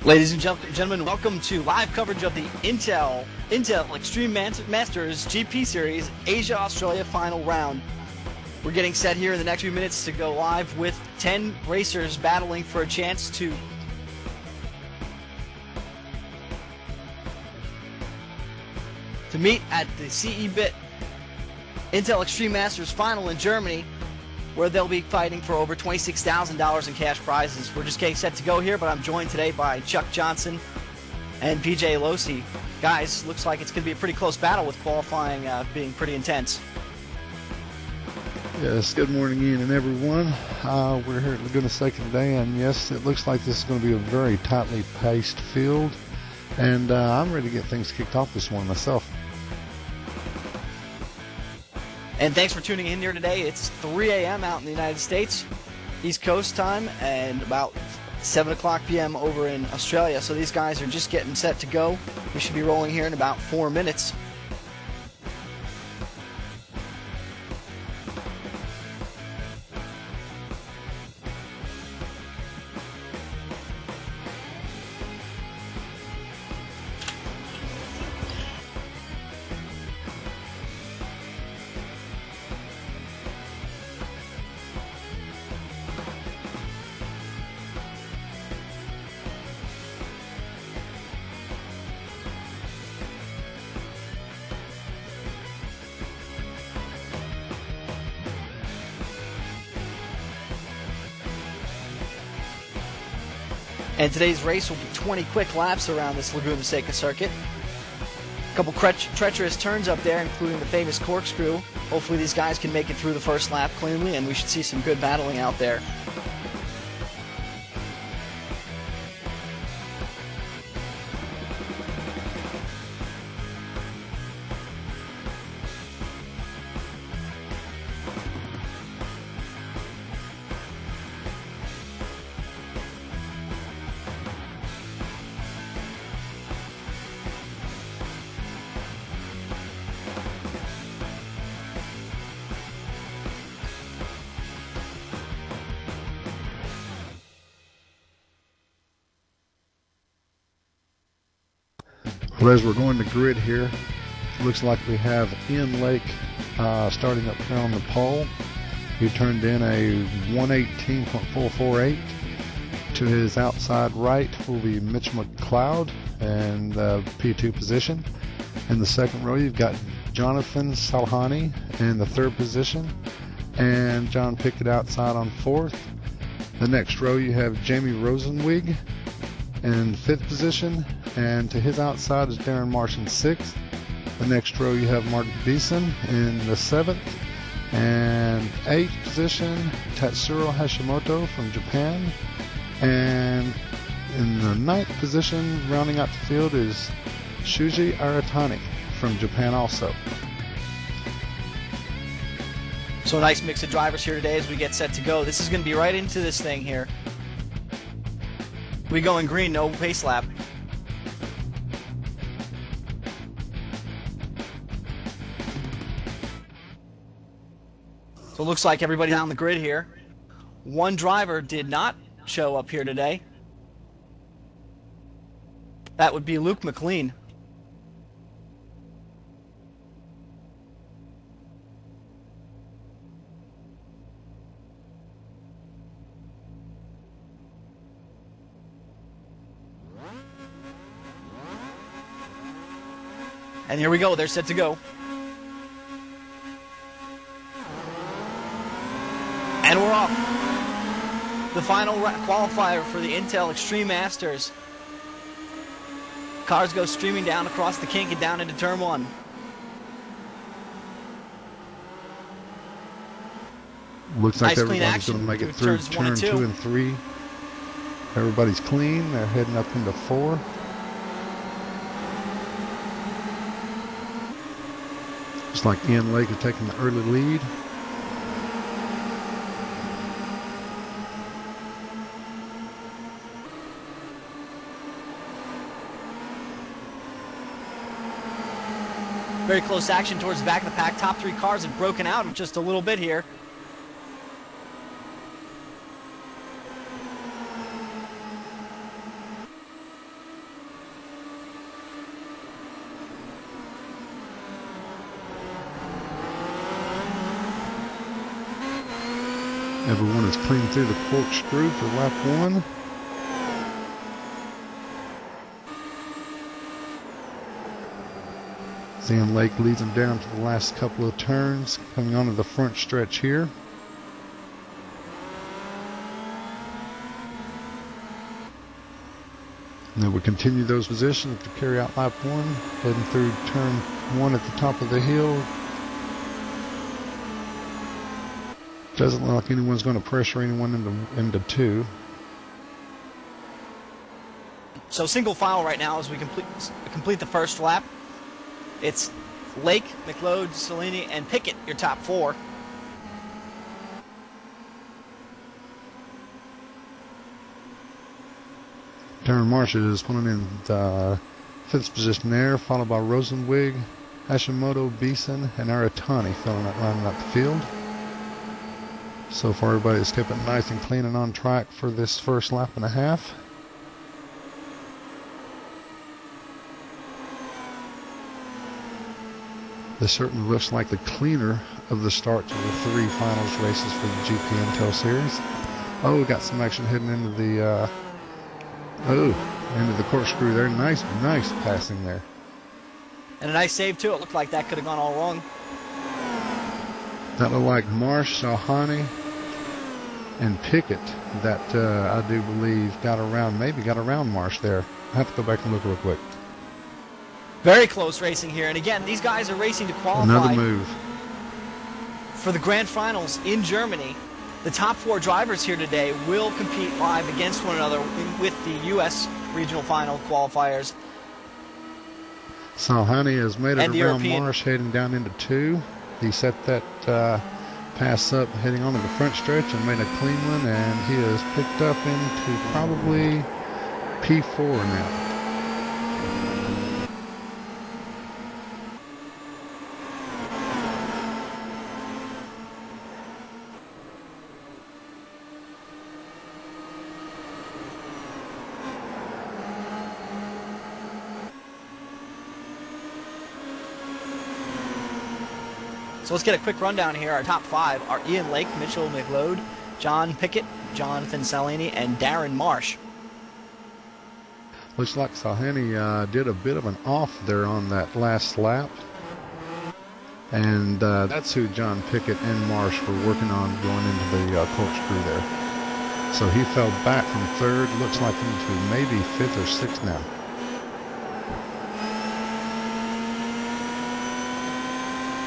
Ladies and gentlemen, welcome to live coverage of the Intel Extreme Masters GP Series Asia Australia final round. We're getting set here in the next few minutes to go live with 10 racers battling for a chance to meet at the CE-Bit Intel Extreme Masters final in Germany, where they'll be fighting for over $26,000 in cash prizes. We're just getting set to go here, but I'm joined today by Chuck Johnson and PJ Losi. Guys, looks like it's going to be a pretty close battle with qualifying being pretty intense. Yes, good morning, Ian and everyone. We're here at Laguna Seca today, and yes, it looks like this is going to be a very tightly paced field, and I'm ready to get things kicked off this morning myself. And thanks for tuning in here today. It's 3 a.m. out in the United States, East Coast time, and about 7 o'clock p.m. over in Australia. So these guys are just getting set to go. We should be rolling here in about 4 minutes. And today's race will be 20 quick laps around this Laguna Seca circuit. A couple treacherous turns up there, including the famous corkscrew. Hopefully these guys can make it through the first lap cleanly, and we should see some good battling out there. Well, as we're going to grid here, it looks like we have Ian Lake starting up here on the pole. He turned in a 118.448. To his outside right will be Mitch McLeod in the P2 position. In the second row, you've got Jonathan Salhani in the third position, and John Pickett outside on fourth. The next row, you have Jamie Rosenwig in fifth position, and to his outside is Darren Marsh in sixth. The next row you have Mark Beeson in the seventh, and eighth position Tatsuro Hashimoto from Japan, and in the ninth position rounding out the field is Shuji Aratani from Japan also. So a nice mix of drivers here today as we get set to go. This is going to be right into this thing here. We go in green, no pace lap. So it looks like everybody on the grid here. One driver did not show up here today. That would be Luke McLean. And here we go, they're set to go. And we're off. The final qualifier for the Intel Extreme Masters. Cars go streaming down across the kink and down into turn one. Looks like nice everybody's going to make it through turn 2 and 3. Everybody's clean. They're heading up into 4. Looks like Ian Lake is taking the early lead. Very close action towards the back of the pack. Top three cars have broken out just a little bit here. Everyone is clean through the corkscrew for lap 1. Ian Lake leads them down to the last couple of turns, coming onto the front stretch here. And then we continue those positions to carry out lap 1, heading through turn 1 at the top of the hill. Doesn't look like anyone's going to pressure anyone into 2. So single file right now as we complete the first lap. It's Lake, McLeod, Cellini, and Pickett, your top 4. Darren Marsh is pulling in the 5th position there, followed by Rosenwig, Hashimoto, Beeson, and Aratani lining up the field. So far, everybody's kept it nice and clean and on track for this first lap and a half. This certainly looks like the cleaner of the start to the 3 finals races for the GP Intel Series. Oh, we got some action heading into the into the corkscrew there. Nice passing there. And a nice save too. It looked like that could have gone all wrong. That looked like Marsh, Salhani, and Pickett that I do believe got around Marsh there. I have to go back and look real quick. Very close racing here, and again, these guys are racing to qualify Another move for the grand finals in Germany. The top 4 drivers here today will compete live against one another with the U.S. regional final qualifiers. Salhani has made it around Marsh, heading down into 2. He set that pass up, heading onto the front stretch, and made a clean one, and he has picked up into probably P4 now. So let's get a quick rundown here. Our top 5 are Ian Lake, Mitchell McLeod, John Pickett, Jonathan Salini, and Darren Marsh. Looks like Salhani did a bit of an off there on that last lap. And that's who John Pickett and Marsh were working on going into the corkscrew there. So he fell back from 3rd, looks like into maybe 5th or 6th now.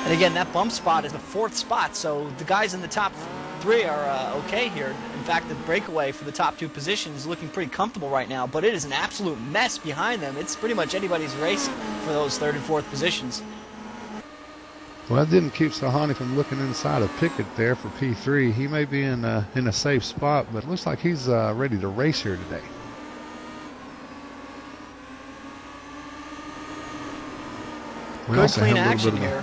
And again, that bump spot is the 4th spot, so the guys in the top 3 are okay here. In fact, the breakaway for the top 2 positions is looking pretty comfortable right now, but it is an absolute mess behind them. It's pretty much anybody's race for those 3rd and 4th positions. Well, that didn't keep Salhani from looking inside of Pickett there for P3. He may be in a safe spot, but it looks like he's ready to race here today. Good clean action here.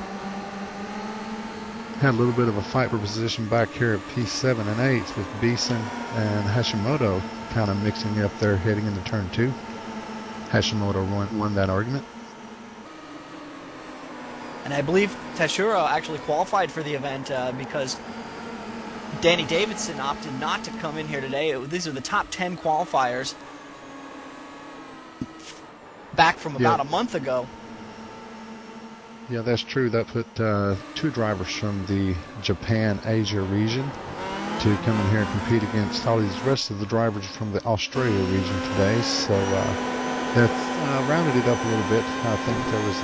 Had a little bit of a fight for position back here at P7 and 8 with Beeson and Hashimoto kind of mixing up there heading into turn 2. Hashimoto won that argument. And I believe Tashiro actually qualified for the event because Danny Davidson opted not to come in here today. These are the top 10 qualifiers back from about a month ago. Yeah, that's true. That put 2 drivers from the Japan-Asia region to come in here and compete against all these rest of the drivers from the Australia region today. So that rounded it up a little bit. I think there was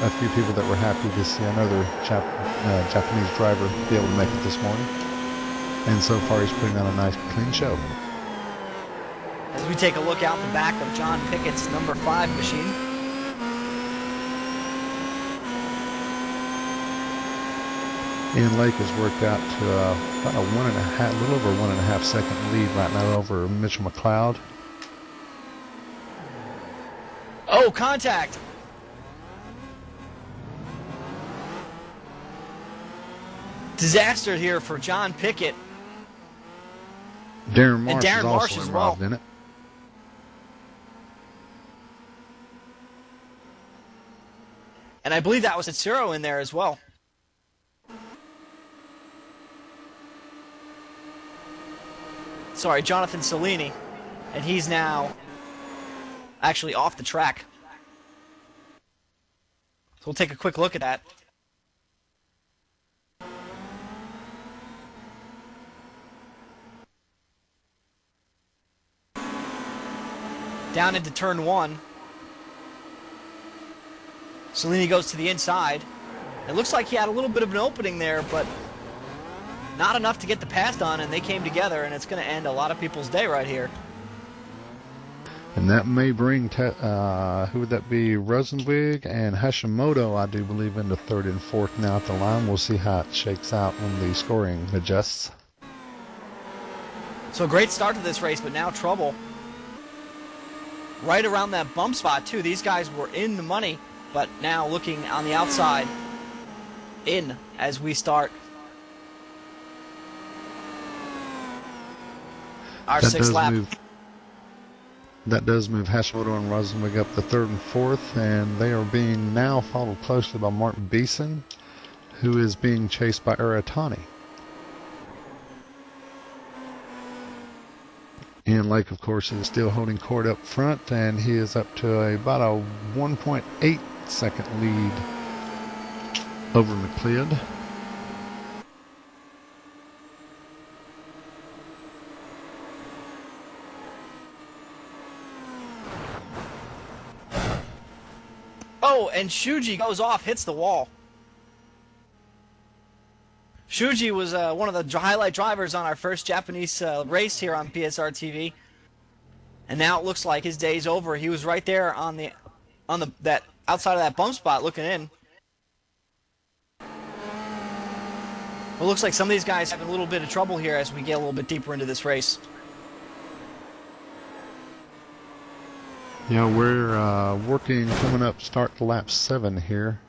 a few people that were happy to see another Japanese driver be able to make it this morning. And so far, he's putting on a nice, clean show. As we take a look out the back of John Pickett's number 5 machine. Ian Lake has worked out to about a little over 1.5 second lead right now over Mitchell McLeod. Oh, contact! Disaster here for John Pickett. Darren Marsh is also involved in it. And I believe that was Tsuro in there as well. Jonathan Cellini, and he's now actually off the track. So we'll take a quick look at that. Down into turn 1. Cellini goes to the inside. It looks like he had a little bit of an opening there, but not enough to get the pass done, and they came together, and it's going to end a lot of people's day right here. And that may bring, who would that be, Rosenwig and Hashimoto, I do believe, into third and fourth now at the line. We'll see how it shakes out when the scoring adjusts. So a great start to this race, but now trouble. Right around that bump spot, too. These guys were in the money, but now looking on the outside, in as we start our sixth lap. That does move Hashimoto and Rosenwig up to third and fourth, and they are being now followed closely by Mark Beeson, who is being chased by Aratani. Ian Lake, of course, is still holding court up front, and he is up to about a 1.8 second lead over McLeod. Oh, and Shuji goes off, hits the wall. Shuji was one of the highlight drivers on our first Japanese race here on PSR TV, and now it looks like his day's over. He was right there on that outside of that bump spot, looking in. It looks like some of these guys have a little bit of trouble here as we get a little bit deeper into this race. Yeah, we're working, coming up, start to lap 7 here.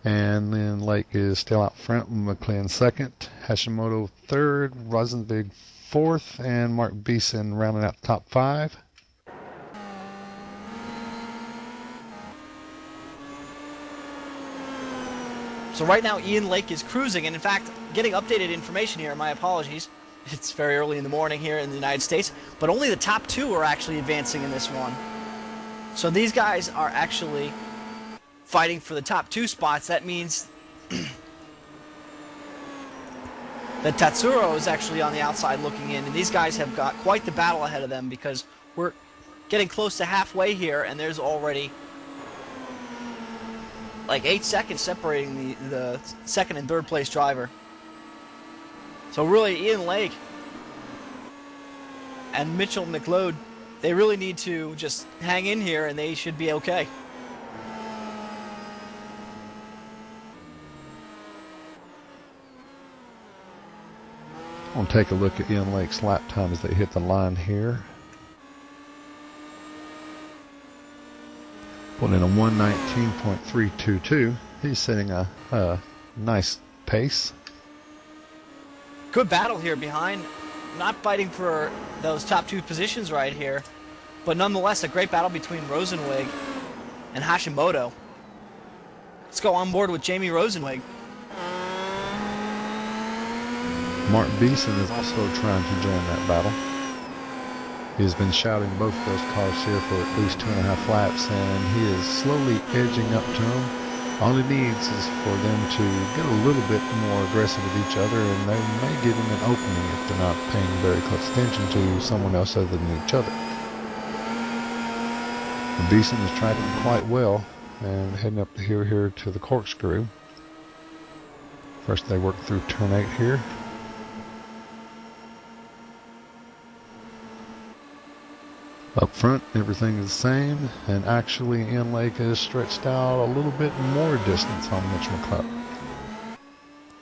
And then Lake is still out front, McLean second, Hashimoto third, Rosenvig fourth, and Mark Beeson rounding out the top 5. So right now Ian Lake is cruising, and in fact, getting updated information here, my apologies. It's very early in the morning here in the United States, but only the top 2 are actually advancing in this one. So these guys are actually fighting for the top 2 spots. That means that Tatsuro is actually on the outside looking in, and these guys have got quite the battle ahead of them because we're getting close to halfway here, and there's already like 8 seconds separating the second and third place driver. So really, Ian Lake and Mitchell McLeod, they really need to just hang in here, and they should be okay. We'll take a look at Ian Lake's lap time as they hit the line here. Putting in a 119.322. He's setting a nice pace. Good battle here behind. Not fighting for those top 2 positions right here, but nonetheless a great battle between Rosenwig and Hashimoto. Let's go on board with Jamie Rosenwig. Mark Beeson is also trying to join that battle. He has been shouting both of those cars here for at least 2.5 laps, and he is slowly edging up to them. All he needs is for them to get a little bit more aggressive with each other, and they may give him an opening if they're not paying very close attention to someone else other than each other. Beeson is tracking quite well and heading up here to the corkscrew. First they work through turn 8 here. Up front, everything is the same, and actually Ian Lake has stretched out a little bit more distance on Mitch McLeod.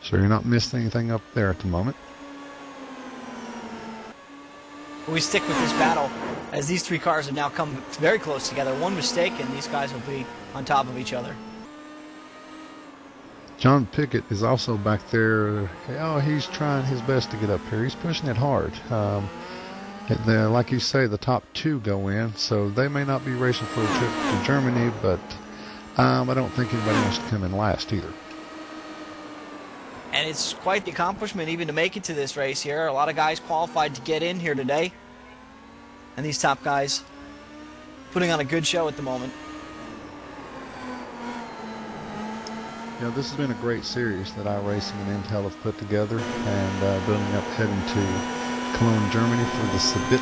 So you're not missing anything up there at the moment. We stick with this battle as these 3 cars have now come very close together. One mistake and these guys will be on top of each other. John Pickett is also back there. Oh, he's trying his best to get up here. He's pushing it hard. Like you say, the top 2 go in, so they may not be racing for a trip to Germany, but I don't think anybody wants to come in last either. And it's quite the accomplishment even to make it to this race here. A lot of guys qualified to get in here today. And these top guys putting on a good show at the moment. Yeah, this has been a great series that iRacing and Intel have put together, and building up heading to Cologne, Germany for the Sabit.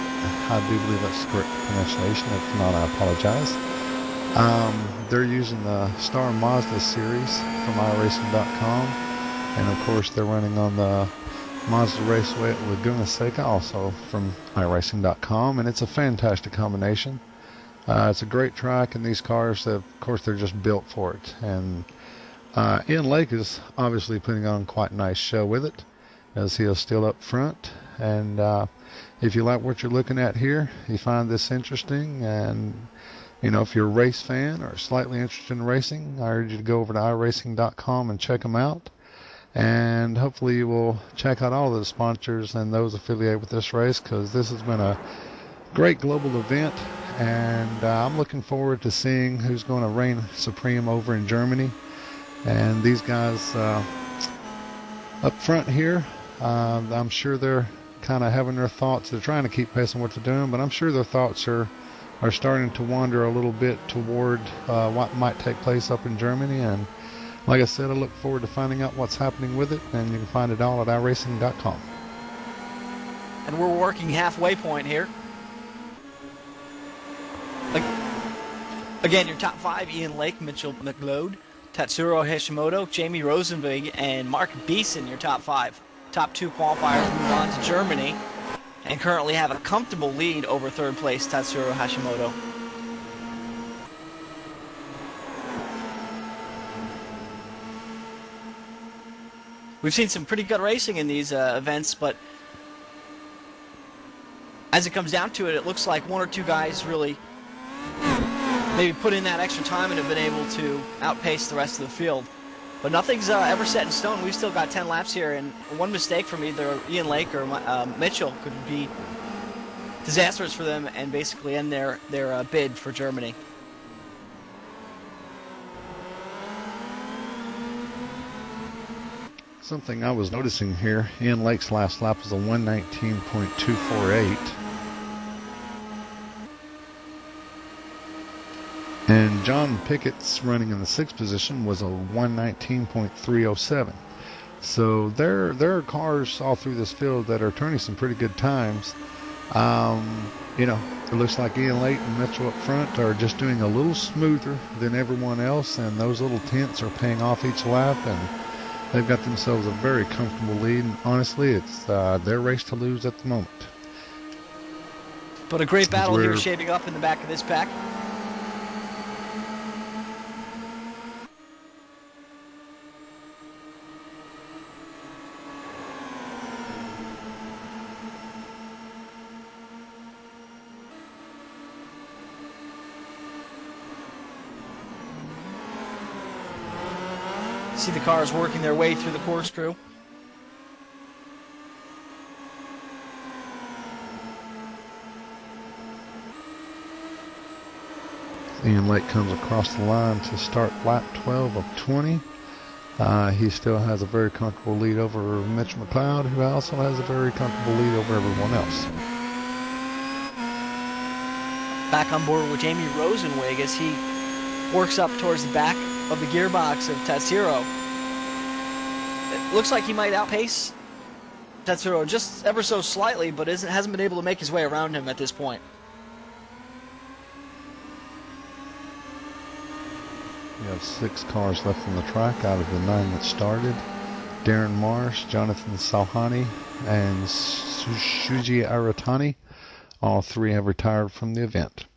I do believe that's the correct pronunciation. If not, I apologize. They're using the Star Mazda series from iRacing.com, and of course they're running on the Mazda Raceway at Laguna Seca, also from iRacing.com, and it's a fantastic combination. It's a great track, and these cars, of course, they're just built for it. And Ian Lake is obviously putting on quite a nice show with it, as he is still up front. And if you like what you're looking at here, you find this interesting, and you know, if you're a race fan or slightly interested in racing, I urge you to go over to iRacing.com and check them out. And hopefully you will check out all of the sponsors and those affiliated with this race, because this has been a great global event, and I'm looking forward to seeing who's going to reign supreme over in Germany. And these guys up front here, I'm sure they're kind of having their thoughts. They're trying to keep pace on what they're doing, but I'm sure their thoughts are starting to wander a little bit toward what might take place up in Germany. And like I said, I look forward to finding out what's happening with it, and you can find it all at iRacing.com. And we're working halfway point here. Again, your top five: Ian Lake, Mitchell McLeod, Tatsuro Hashimoto, Jamie Rosenvig, and Mark Beeson, your top five. Top two qualifiers move on to Germany and currently have a comfortable lead over third place Tatsuro Hashimoto. We've seen some pretty good racing in these events, but as it comes down to it, it looks like one or two guys really maybe put in that extra time and have been able to outpace the rest of the field. But nothing's ever set in stone. We've still got 10 laps here, and one mistake from either Ian Lake or Mitchell could be disastrous for them and basically end their bid for Germany. Something I was noticing here, Ian Lake's last lap was a 119.248. And John Pickett's running in the sixth position was a 119.307. So there are cars all through this field that are turning some pretty good times. You know, it looks like Ian Lake and Mitchell up front are just doing a little smoother than everyone else, and those little tints are paying off each lap, and they've got themselves a very comfortable lead. And honestly, it's their race to lose at the moment. But a great battle here shaping up in the back of this pack. See the cars working their way through the corkscrew. Ian Lake comes across the line to start lap 12 of 20. He still has a very comfortable lead over Mitch McLeod, who also has a very comfortable lead over everyone else. Back on board with Jamie Rosenwig as he works up towards the back of the gearbox of Tatsuro. It looks like he might outpace Tatsuro just ever so slightly, but hasn't been able to make his way around him at this point. We have 6 cars left on the track out of the 9 that started. Darren Marsh, Jonathan Salhani, and Shuji Aratani. All 3 have retired from the event.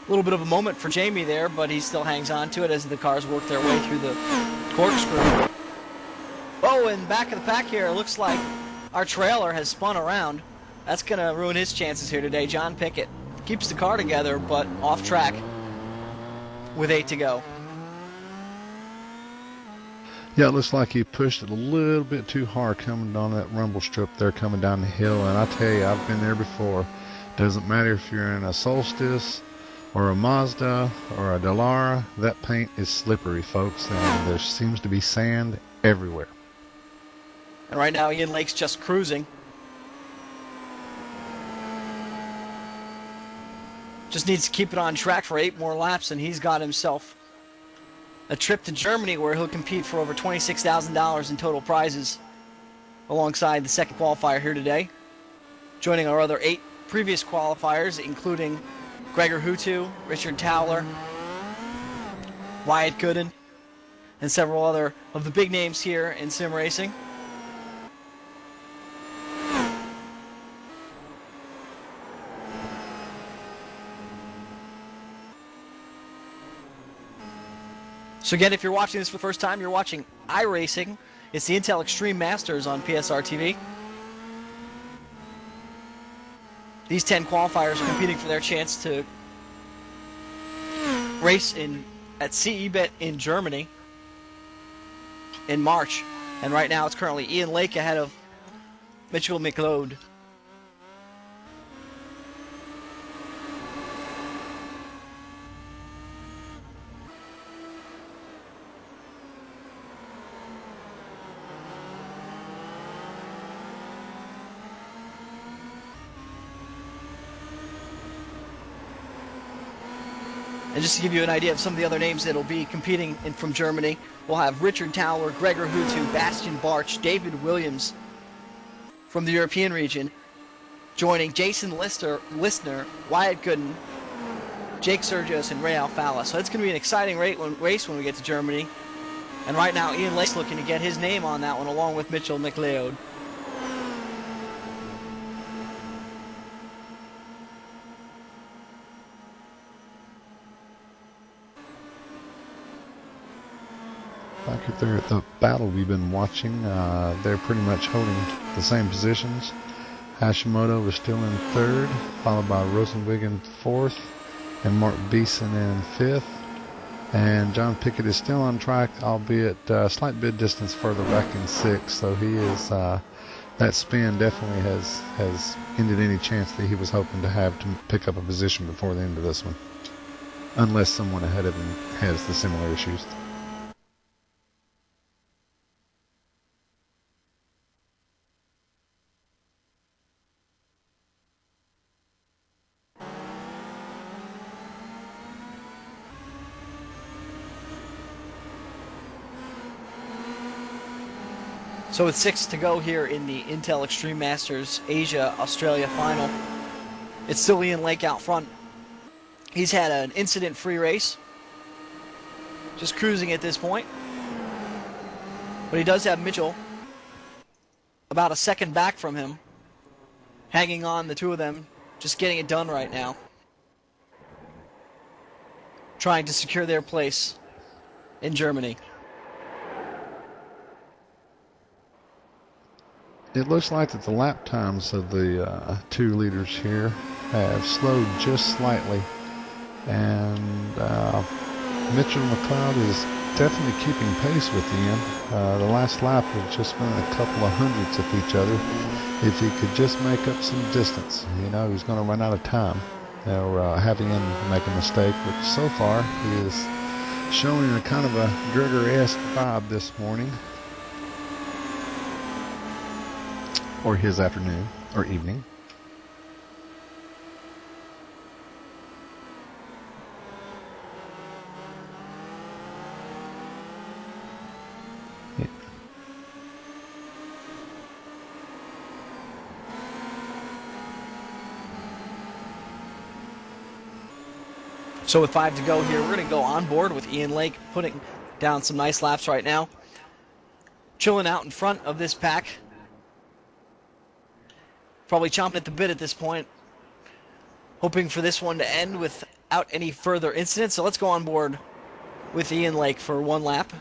A little bit of a moment for Jamie there, but he still hangs on to it as the cars work their way through the corkscrew. Oh, Oh, and back of the pack here, it looks like our trailer has spun around. That's going to ruin his chances here today. John Pickett keeps the car together, but off track with 8 to go. Yeah, it looks like he pushed it a little bit too hard coming down that rumble strip there, coming down the hill. And I tell you, I've been there before. Doesn't matter if you're in a Solstice or a Mazda or a Dallara, that paint is slippery, folks, and there seems to be sand everywhere. And right now, Ian Lake's just cruising. Just needs to keep it on track for 8 more laps, and he's got himself a trip to Germany where he'll compete for over $26,000 in total prizes alongside the second qualifier here today. Joining our other 8 previous qualifiers, including Greger Huttu, Richard Towler, Wyatt Gooden, and several other of the big names here in sim racing. So again, if you're watching this for the first time, you're watching iRacing. It's the Intel Extreme Masters on PSR TV. These 10 qualifiers are competing for their chance to race at CE-Bet in Germany in March. And right now it's currently Ian Lake ahead of Mitchell McLeod. And just to give you an idea of some of the other names that will be competing from Germany, we'll have Richard Towler, Greger Huttu, Bastian Barch, David Williams from the European region, joining Jason Listner, Wyatt Gooden, Jake Sergios, and Ray Alfala. So it's going to be an exciting race when we get to Germany. And right now, Ian Lake's looking to get his name on that one along with Mitchell McLeod. Back up there at the battle we've been watching, they're pretty much holding the same positions. Hashimoto is still in 3rd, followed by Rosenwig in 4th, and Mark Beeson in 5th. And John Pickett is still on track, albeit a slight bit distance further back in 6th. So he is, that spin definitely has ended any chance that he was hoping to have to pick up a position before the end of this one. Unless someone ahead of him has the similar issues. So with 6 to go here in the Intel Extreme Masters Asia-Australia final, it's still Ian Lake out front. He's had an incident-free race, just cruising at this point. But he does have Mitchell about a second back from him, hanging on, the two of them just getting it done right now, trying to secure their place in Germany. It looks like that the lap times of the 2 leaders here have slowed just slightly, and Mitchell McLeod is definitely keeping pace with Ian. The last lap was just been a couple of hundredths of each other. If he could just make up some distance, you know, he's going to run out of time or having him make a mistake. But so far, he is showing a kind of a Greger-esque vibe this morning. Or his afternoon or evening. Yeah. So with 5 to go here, we're going to go on board with Ian Lake, putting down some nice laps right now. Chilling out in front of this pack. Probably chomping at the bit at this point, hoping for this one to end without any further incidents. So let's go on board with Ian Lake for 1 lap.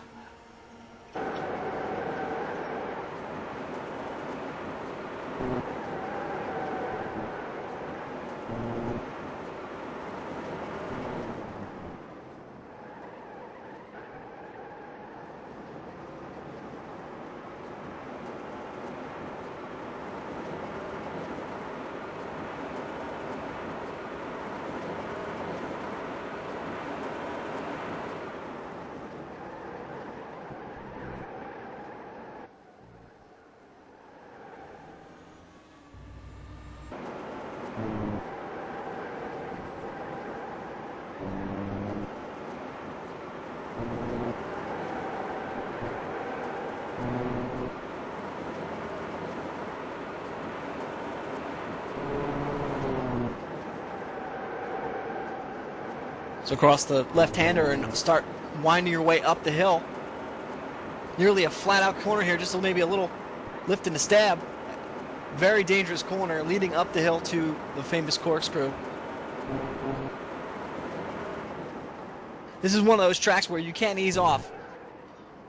So across the left-hander and start winding your way up the hill. Nearly a flat-out corner here, just maybe a little lift and a stab. Very dangerous corner leading up the hill to the famous corkscrew. This is one of those tracks where you can't ease off.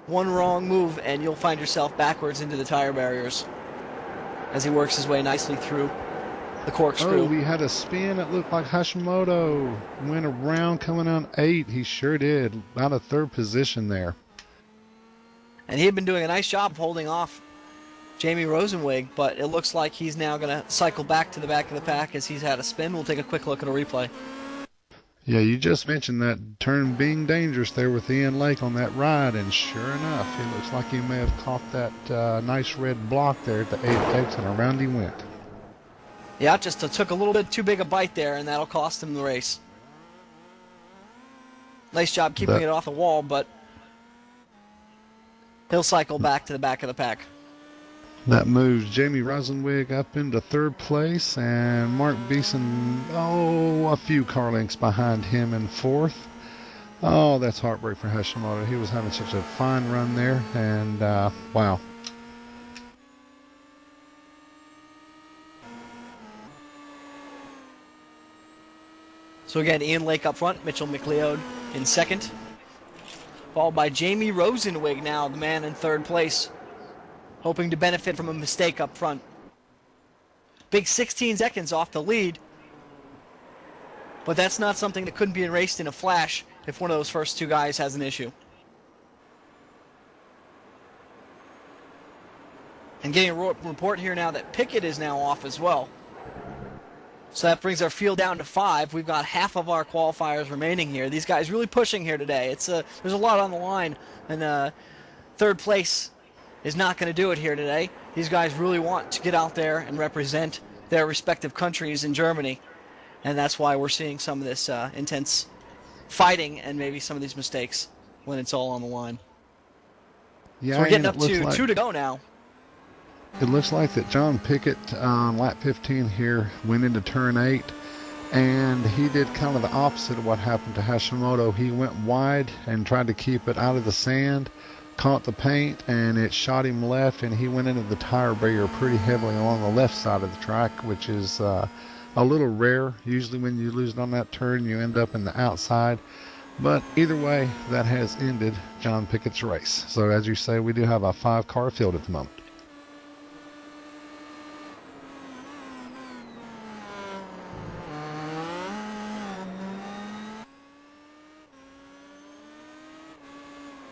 One wrong move and you'll find yourself backwards into the tire barriers as he works his way nicely through the corkscrew. Oh, we had a spin. It looked like Hashimoto went around coming on 8. He sure did. Out of third position there. And he had been doing a nice job of holding off Jamie Rosenwig, but it looks like he's now going to cycle back to the back of the pack as he's had a spin. We'll take a quick look at a replay. Yeah, you just mentioned that turn being dangerous there with Ian Lake on that ride, and sure enough, it looks like he may have caught that nice red block there at the 8X, and around he went. Yeah, just took a little bit too big a bite there, and that'll cost him the race. Nice job keeping it off the wall, but he'll cycle back to the back of the pack. That moves Jamie Rosenwig up into third place, and Mark Beeson, a few car lengths behind him in fourth. Oh, that's heartbreak for Hashimoto. He was having such a fine run there, and wow. So again, Ian Lake up front, Mitchell McLeod in second, followed by Jamie Rosenwig now, the man in third place, hoping to benefit from a mistake up front. Big 16 seconds off the lead, but that's not something that couldn't be erased in a flash if one of those first two guys has an issue. And getting a report here now that Pickett is now off as well. So that brings our field down to 5. We've got half of our qualifiers remaining here. These guys really pushing here today. There's a lot on the line, and third place is not going to do it here today. These guys really want to get out there and represent their respective countries in Germany, and that's why we're seeing some of this intense fighting and maybe some of these mistakes when it's all on the line. Yeah, so we're getting up to 2 to go now. It looks like that John Pickett on lap 15 here went into turn 8, and he did kind of the opposite of what happened to Hashimoto. He went wide and tried to keep it out of the sand, caught the paint, and it shot him left, and he went into the tire barrier pretty heavily along the left side of the track, which is a little rare. Usually when you lose it on that turn, you end up in the outside. But either way, that has ended John Pickett's race. So as you say, we do have a 5-car field at the moment.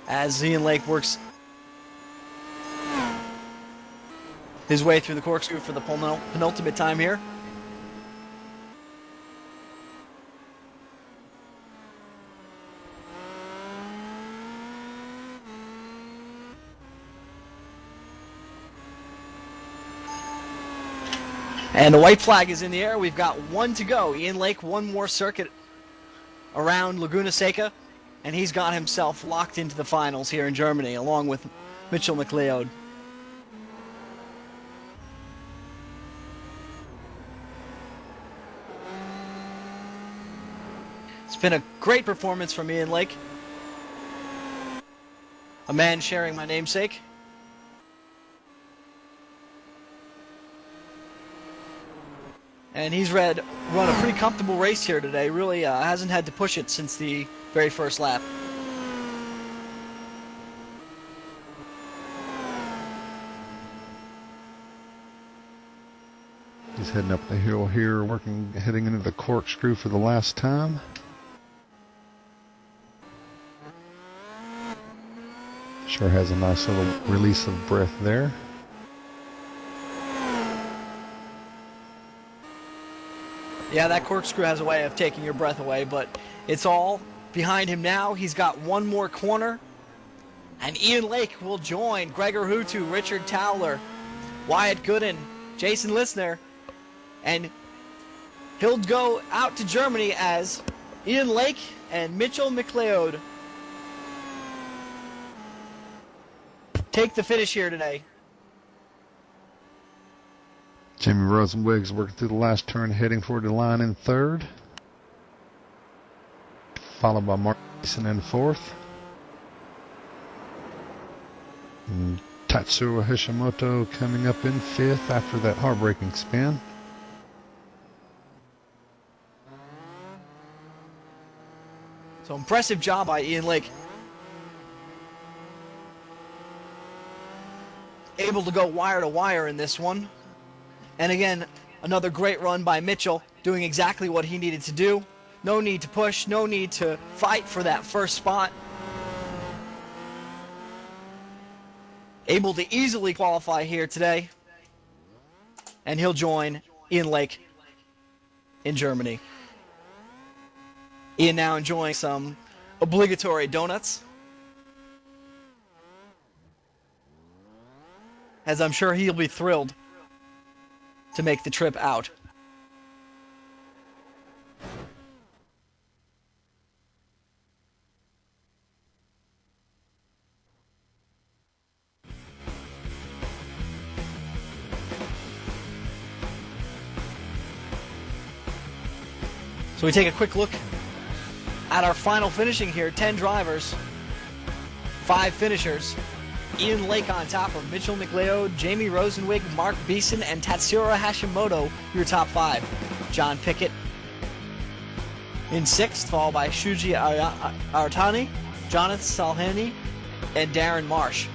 As Ian Lake works his way through the corkscrew for the penultimate time here. And the white flag is in the air. We've got 1 to go. Ian Lake, one more circuit around Laguna Seca, and he's got himself locked into the finals here in Germany, along with Mitchell McLeod. It's been a great performance from Ian Lake, a man sharing my namesake. And he's run a pretty comfortable race here today. Really hasn't had to push it since the very first lap. He's heading up the hill here, heading into the corkscrew for the last time. Sure has a nice little release of breath there. Yeah, that corkscrew has a way of taking your breath away, but it's all behind him now. He's got one more corner, and Ian Lake will join Greger Huttu, Richard Towler, Wyatt Gooden, Jason Lissner, and he'll go out to Germany as Ian Lake and Mitchell McLeod take the finish here today. Jamie Rosenwig's working through the last turn, heading for the line in third. Followed by Mark Mason in fourth. And Tatsuro Hashimoto coming up in fifth after that heartbreaking spin. So impressive job by Ian Lake. Able to go wire to wire in this one. And again, another great run by Mitchell, doing exactly what he needed to do. No need to push, no need to fight for that first spot. Able to easily qualify here today. And he'll join Ian Lake in Germany. Ian now enjoying some obligatory donuts, as I'm sure he'll be thrilled to make the trip out. So we take a quick look at our final finishing here. 10 drivers, 5 finishers. Ian Lake on top of Mitchell McLeod, Jamie Rosenwig, Mark Beeson, and Tatsuro Hashimoto, your top 5. John Pickett in 6th, followed by Shuji Artani, Jonathan Salhani, and Darren Marsh.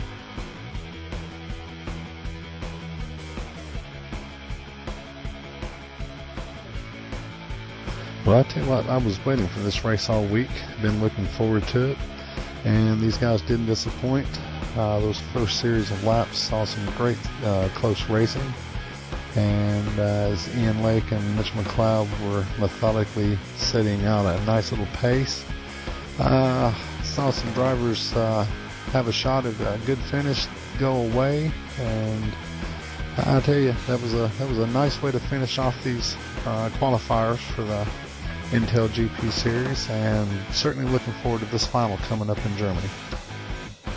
Well, I tell you what, I was waiting for this race all week. Been looking forward to it. And these guys didn't disappoint. Those first series of laps saw some great close racing. And as Ian Lake and Mitch McLeod were methodically setting out a nice little pace, saw some drivers have a shot at a good finish go away. And I tell you, that was a nice way to finish off these qualifiers for the Intel GP Series, and certainly looking forward to this final coming up in Germany.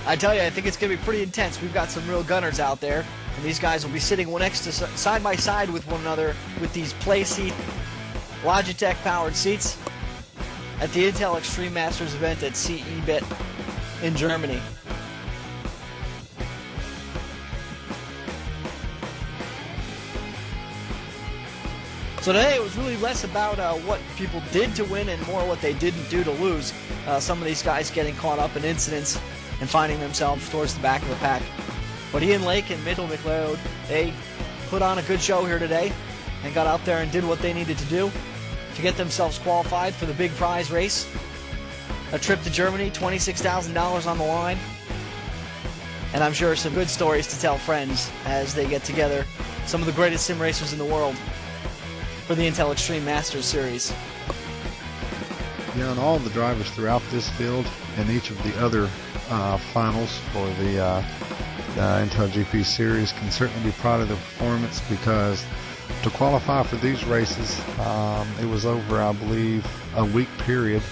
I tell you, I think it's going to be pretty intense. We've got some real gunners out there, and these guys will be sitting one next to side by side with one another with these play seat Logitech powered seats at the Intel Extreme Masters event at CeBIT in Germany. So today it was really less about what people did to win and more what they didn't do to lose. Some of these guys getting caught up in incidents and finding themselves towards the back of the pack. But Ian Lake and Mitchell McLeod, they put on a good show here today and got out there and did what they needed to do to get themselves qualified for the big prize race. A trip to Germany, $26,000 on the line. And I'm sure some good stories to tell friends as they get together. Some of the greatest sim racers in the world for the Intel Extreme Masters Series. Yeah, and all the drivers throughout this field and each of the other finals for the Intel GP Series can certainly be proud of their performance, because to qualify for these races, it was over, I believe, a week period,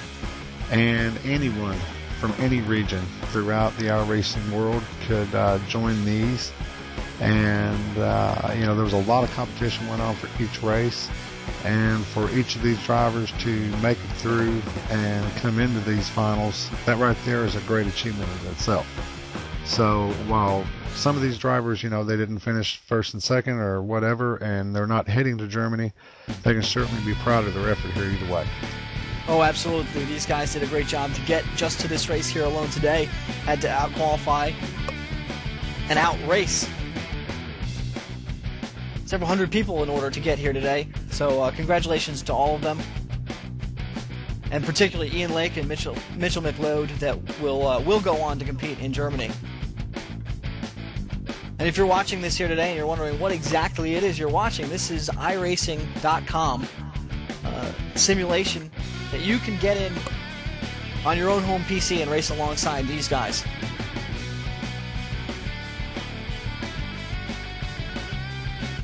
and anyone from any region throughout the iRacing world could join these. And there was a lot of competition went on for each race, and for each of these drivers to make it through and come into these finals, that right there is a great achievement in itself. So while some of these drivers, they didn't finish first and second or whatever, and they're not heading to Germany, they can certainly be proud of their effort here either way. Oh, absolutely. These guys did a great job to get just to this race here alone today. Had to out-qualify and out-race several hundred people in order to get here today. So congratulations to all of them, and particularly Ian Lake and Mitchell McLeod that will go on to compete in Germany. And if you're watching this here today and you're wondering what exactly it is you're watching, this is iRacing.com, simulation that you can get in on your own home PC and race alongside these guys.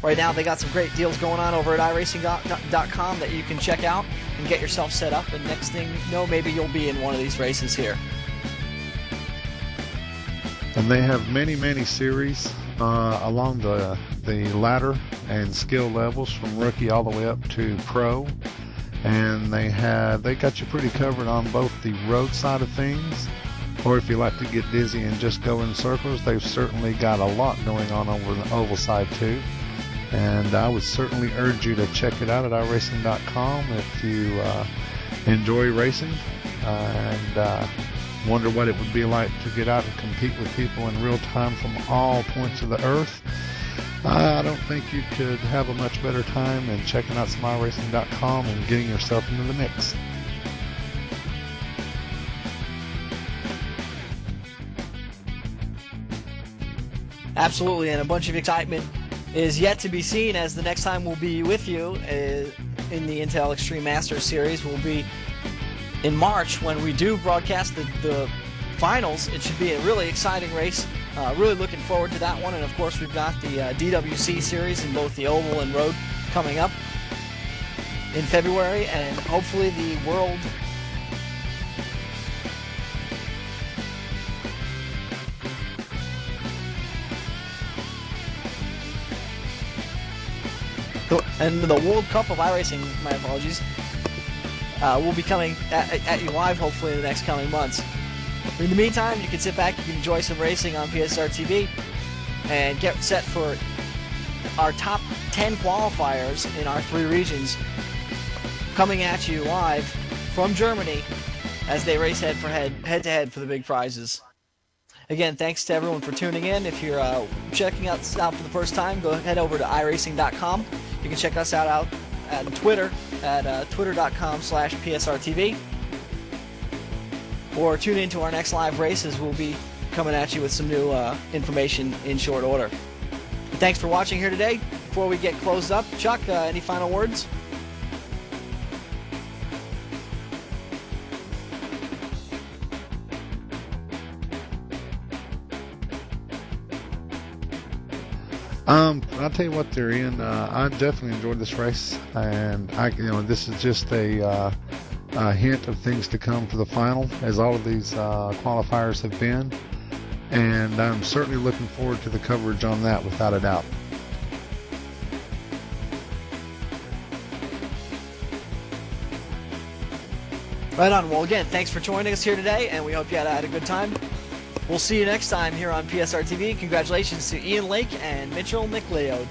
Right now, they got some great deals going on over at iRacing.com that you can check out and get yourself set up. And next thing you know, maybe you'll be in one of these races here. And they have many series along the ladder and skill levels from rookie all the way up to pro. And they got you pretty covered on both the road side of things, or if you like to get dizzy and just go in circles, they've certainly got a lot going on over the oval side too. And I would certainly urge you to check it out at iRacing.com if you enjoy racing and wonder what it would be like to get out and compete with people in real time from all points of the earth. I don't think you could have a much better time than checking out some iRacing.com and getting yourself into the mix. Absolutely, and a bunch of excitement is yet to be seen, as the next time we'll be with you in the Intel Extreme Masters Series will be in March, when we do broadcast the finals. It should be a really exciting race. Really looking forward to that one. And of course, we've got the DWC series in both the oval and road coming up in February, and hopefully the world and the World Cup of iRacing, my apologies, will be coming at you live hopefully in the next coming months. In the meantime, you can sit back, you can enjoy some racing on PSR TV, and get set for our top 10 qualifiers in our 3 regions coming at you live from Germany as they race head to head for the big prizes. Again, thanks to everyone for tuning in. If you're checking us out for the first time, go head over to iRacing.com. You can check us out at Twitter at twitter.com/PSRTV. Or tune into our next live races. We'll be coming at you with some new information in short order. Thanks for watching here today. Before we get closed up, Chuck, any final words? I'll tell you what, they're in. I definitely enjoyed this race, and this is just a hint of things to come for the final, as all of these qualifiers have been, and I'm certainly looking forward to the coverage on that, without a doubt. Right on. Well, again, thanks for joining us here today, and we hope you had a good time. We'll see you next time here on PSR TV. Congratulations to Ian Lake and Mitchell McLeod.